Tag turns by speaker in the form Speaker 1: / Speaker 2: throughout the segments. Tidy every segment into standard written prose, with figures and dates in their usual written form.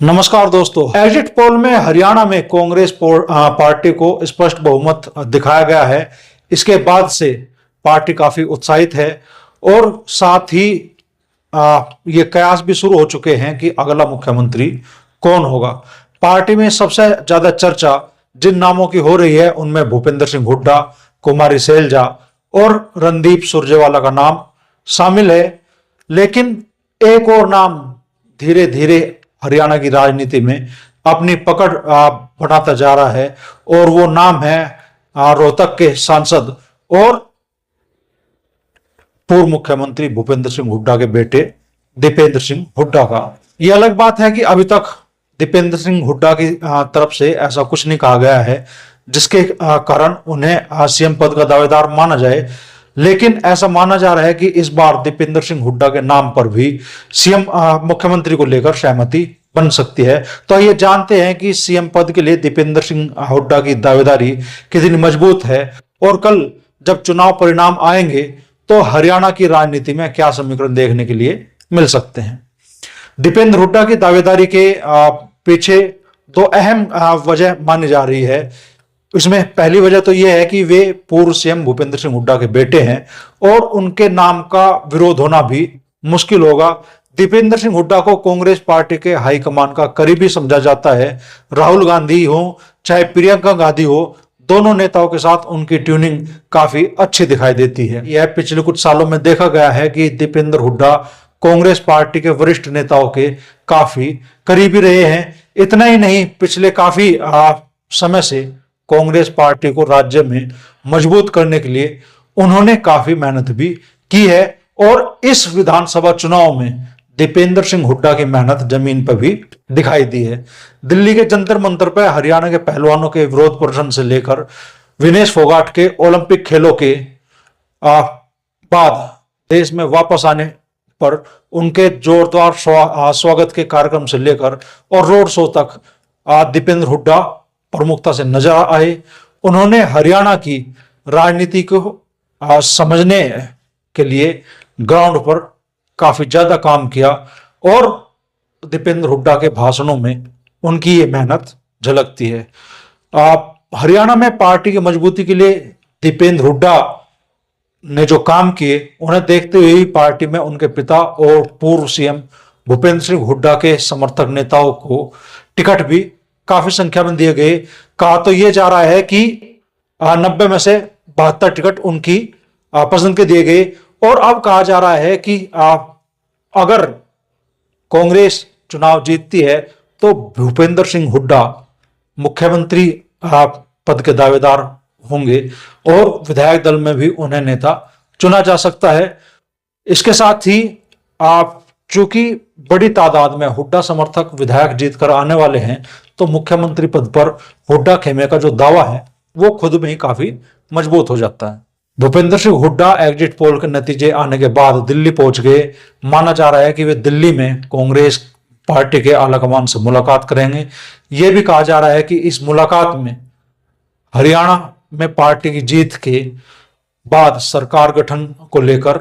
Speaker 1: नमस्कार दोस्तों, exit poll में हरियाणा में कांग्रेस पार्टी को स्पष्ट बहुमत दिखाया गया है। इसके बाद से पार्टी काफी उत्साहित है और साथ ही ये कयास भी शुरू हो चुके हैं कि अगला मुख्यमंत्री कौन होगा। पार्टी में सबसे ज्यादा चर्चा जिन नामों की हो रही है उनमें भूपेंद्र सिंह हुड्डा, कुमारी सैलजा और रणदीप सुरजेवाला का नाम शामिल है। लेकिन एक और नाम धीरे धीरे हरियाणा की राजनीति में अपनी पकड़ बनाता जा रहा है और वो नाम है रोहतक के सांसद और पूर्व मुख्यमंत्री भूपेंद्र सिंह हुड्डा के बेटे दीपेंद्र सिंह हुड्डा का। यह अलग बात है कि अभी तक दीपेंद्र सिंह हुड्डा की तरफ से ऐसा कुछ नहीं कहा गया है जिसके कारण उन्हें सीएम पद का दावेदार माना जाए। लेकिन ऐसा माना जा रहा है कि इस बार दीपेंद्र सिंह हुड्डा के नाम पर भी सीएम मुख्यमंत्री को लेकर सहमति बन सकती है। तो ये जानते हैं कि सीएम पद के लिए दीपेंद्र सिंह हुड्डा की दावेदारी कितनी मजबूत है और कल जब चुनाव परिणाम आएंगे तो हरियाणा की राजनीति में क्या समीकरण देखने के लिए मिल सकते हैं। दीपेंद्र हुड्डा की दावेदारी के पीछे दो अहम वजह मानी जा रही है। इसमें पहली वजह तो यह है कि वे पूर्व सीएम भूपेंद्र सिंह हुड्डा के बेटे हैं और उनके नाम का विरोध होना भी मुश्किल होगा। दीपेंद्र सिंह हुड्डा को कांग्रेस पार्टी के हाईकमान का करीबी समझा जाता है। राहुल गांधी हो चाहे प्रियंका गांधी हो, दोनों नेताओं के साथ उनकी ट्यूनिंग काफी अच्छी दिखाई देती है। यह पिछले कुछ सालों में देखा गया है कि दीपेंद्र हुड्डा कांग्रेस पार्टी के वरिष्ठ नेताओं के काफी करीबी रहे हैं। इतना ही नहीं, पिछले काफी समय से कांग्रेस पार्टी को राज्य में मजबूत करने के लिए उन्होंने काफी मेहनत भी की है और इस विधानसभा चुनाव में दीपेंद्र सिंह हुड्डा की मेहनत जमीन पर भी दिखाई दी है। दिल्ली के जंतर मंतर पर हरियाणा के पहलवानों के विरोध प्रदर्शन से लेकर विनेश फोगाट के ओलंपिक खेलों के बाद देश में वापस आने पर उनके जोरदार स्वागत के कार्यक्रम से लेकर और रोड शो तक दीपेंद्र हुड्डा प्रमुखता से नजर आए। उन्होंने हरियाणा की राजनीति को समझने के लिए ग्राउंड पर काफी ज्यादा काम किया और दीपेंद्र हुड्डा के भाषणों में उनकी ये मेहनत झलकती है। हरियाणा में पार्टी की मजबूती के लिए दीपेंद्र हुड्डा ने जो काम किए उन्हें देखते हुए ही पार्टी में उनके पिता और पूर्व सीएम भूपेंद्र सिंह हुड्डा के समर्थक नेताओं को टिकट भी काफी संख्या में दिए गए। कहा तो यह जा रहा है कि 90 में से 72 टिकट उनकी पसंद के दिए गए और अब कहा जा रहा है कि अगर कांग्रेस चुनाव जीतती है तो भूपेंद्र सिंह हुड्डा मुख्यमंत्री पद के दावेदार होंगे और विधायक दल में भी उन्हें नेता चुना जा सकता है। इसके साथ ही चूंकि बड़ी तादाद में हुड्डा समर्थक विधायक जीतकर आने वाले हैं तो मुख्यमंत्री पद पर हुड्डा खेमे का जो दावा है वो खुद में ही काफी मजबूत हो जाता है। भूपेंद्र सिंह हुड्डा एग्जिट पोल के नतीजे आने के बाद दिल्ली पहुंच गए। माना जा रहा है कि वे दिल्ली में कांग्रेस पार्टी के आलाकमान से मुलाकात करेंगे। यह भी कहा जा रहा है कि इस मुलाकात में हरियाणा में पार्टी की जीत के बाद सरकार गठन को लेकर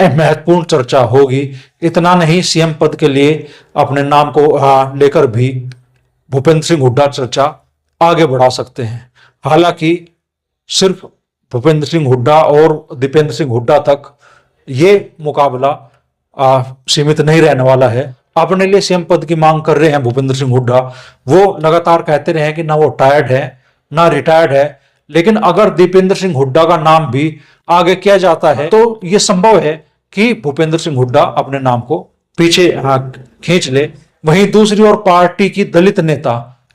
Speaker 1: महत्वपूर्ण चर्चा होगी। इतना नहीं, सीएम पद के लिए अपने नाम को लेकर भी भूपेंद्र सिंह हुड्डा चर्चा आगे बढ़ा सकते हैं। हालांकि सिर्फ भूपेंद्र सिंह हुड्डा और दीपेंद्र सिंह हुड्डा तक ये मुकाबला सीमित नहीं रहने वाला है। अपने लिए सीएम पद की मांग कर रहे हैं भूपेंद्र सिंह हुड्डा। वो लगातार कहते रहे हैं कि ना वो टायर्ड है ना रिटायर्ड है, लेकिन अगर दीपेंद्र सिंह हुड्डा का नाम भी आगे किया जाता है तो यह संभव है कि भूपेंद्र सिंह हुड्डा अपने नाम को पीछे खींच ले। वहीं दूसरी ओर पार्टी की दलित नेता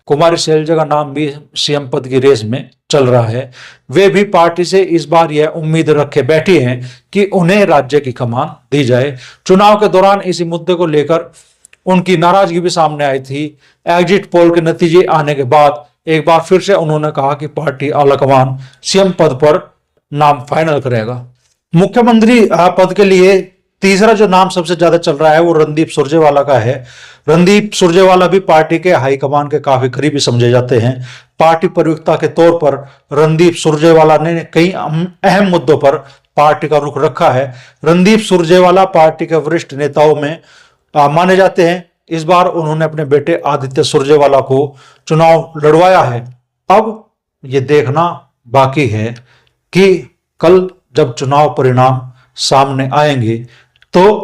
Speaker 1: कुमारी सैलजा का नाम भी सीएम पद की रेस में चल रहा है। वे भी पार्टी से इस बार यह उम्मीद रखे बैठी हैं कि उन्हें राज्य की कमान दी जाए। चुनाव के दौरान इसी मुद्दे को लेकर उनकी नाराजगी भी सामने आई थी। एग्जिट पोल के नतीजे आने के बाद एक बार फिर से उन्होंने कहा कि पार्टी आलाकमान सीएम पद पर नाम फाइनल करेगा। मुख्यमंत्री पद के लिए तीसरा जो नाम सबसे ज्यादा चल रहा है वो रणदीप सुरजेवाला का है। रणदीप सुरजेवाला भी पार्टी के हाईकमान के काफी करीबी समझे जाते हैं। पार्टी प्रवक्ता के तौर पर रणदीप सुरजेवाला ने कई अहम मुद्दों पर पार्टी का रुख रखा है। रणदीप सुरजेवाला पार्टी के वरिष्ठ नेताओं में माने जाते हैं इस बार उन्होंने अपने बेटे आदित्य सुरजेवाला को चुनाव लड़वाया है। अब ये देखना बाकी है कि कल जब चुनाव परिणाम सामने आएंगे तो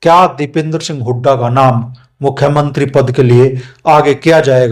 Speaker 1: क्या दीपेंद्र सिंह हुड्डा का नाम मुख्यमंत्री पद के लिए आगे किया जाएगा।